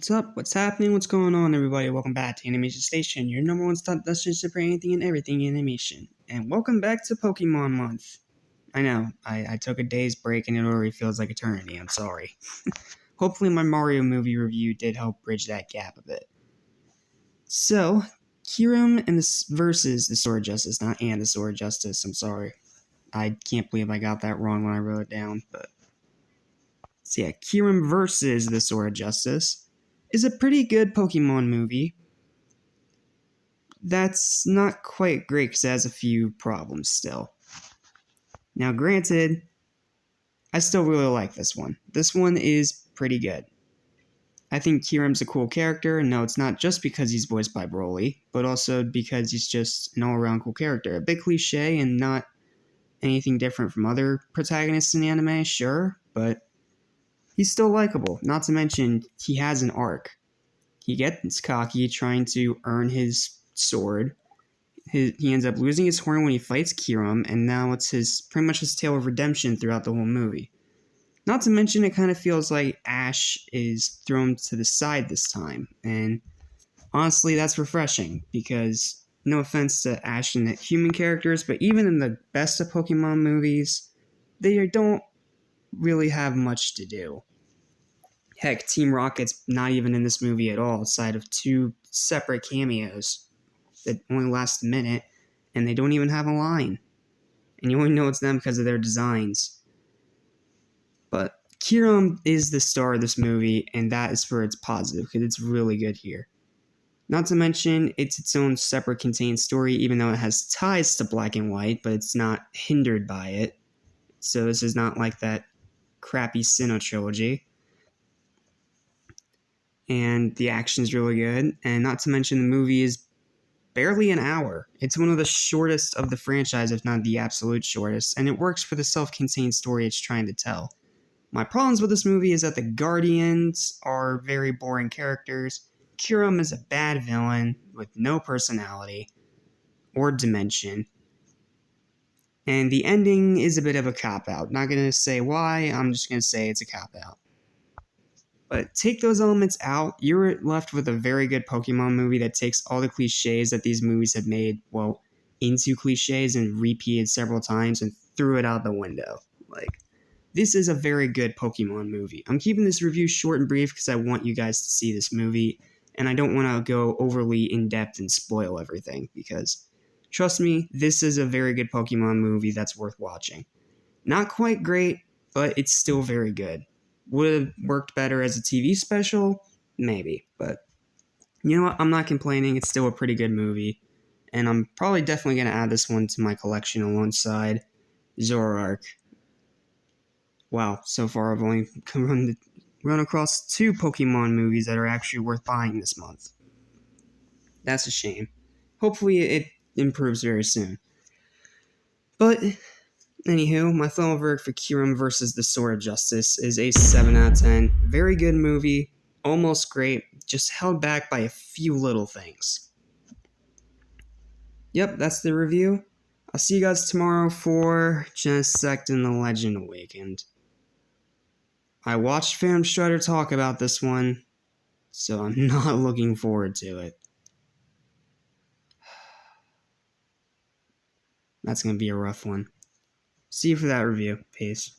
What's up? What's happening? What's going on, everybody? Welcome back to Animation Station, your number one stop destination for anything and everything animation. And welcome back to Pokemon Month. I know, I took a day's break and it already feels like eternity. I'm sorry. Hopefully my Mario movie review did help bridge that gap a bit. So, Kyurem and versus the Sword of Justice, not and the Sword of Justice, I'm sorry. I can't believe I got that wrong when I wrote it down, but... So yeah, Kyurem versus the Sword of Justice is a pretty good Pokemon movie. That's not quite great because it has a few problems still. Now, granted, I still really like this one. This one is pretty good. I think Kyurem's a cool character, and no, it's not just because he's voiced by Broly, but also because he's just an all-around cool character. A bit cliche and not anything different from other protagonists in the anime, sure, but he's still likable. Not to mention, he has an arc. He gets cocky trying to earn his sword. He ends up losing his horn when he fights Kyurem, and now it's pretty much his tale of redemption throughout the whole movie. Not to mention, it kind of feels like Ash is thrown to the side this time, and honestly, that's refreshing, because no offense to Ash and the human characters, but even in the best of Pokemon movies, they don't really have much to do. Heck, Team Rocket's not even in this movie at all, aside of two separate cameos that only last a minute, and they don't even have a line. And you only know it's them because of their designs. But Kyurem is the star of this movie, and that is for its positive, because it's really good here. Not to mention, it's its own separate contained story, even though it has ties to Black and White, but it's not hindered by it. So this is not like that crappy Sinnoh trilogy. And the action's really good, and not to mention the movie is barely an hour. It's one of the shortest of the franchise, if not the absolute shortest, and it works for the self-contained story it's trying to tell. My problems with this movie is that the Guardians are very boring characters. Kyurem is a bad villain with no personality or dimension. And the ending is a bit of a cop-out. Not gonna say why, I'm just gonna say it's a cop-out. But take those elements out, you're left with a very good Pokemon movie that takes all the cliches that these movies have made, well, into cliches and repeated several times and threw it out the window. This is a very good Pokemon movie. I'm keeping this review short and brief because I want you guys to see this movie, and I don't want to go overly in-depth and spoil everything, because, trust me, this is a very good Pokemon movie that's worth watching. Not quite great, but it's still very good. Would have worked better as a TV special? Maybe, but you know what? I'm not complaining. It's still a pretty good movie, and I'm probably definitely going to add this one to my collection alongside Zoroark. Wow, so far I've only run across 2 Pokemon movies that are actually worth buying this month. That's a shame. Hopefully it improves very soon. But anywho, my final verdict for Kyurem versus the Sword of Justice is a 7 out of 10. Very good movie, almost great, just held back by a few little things. Yep, that's the review. I'll see you guys tomorrow for Genesect and the Legend Awakened. I watched Phantom Strider talk about this one, so I'm not looking forward to it. That's going to be a rough one. See you for that review. Peace.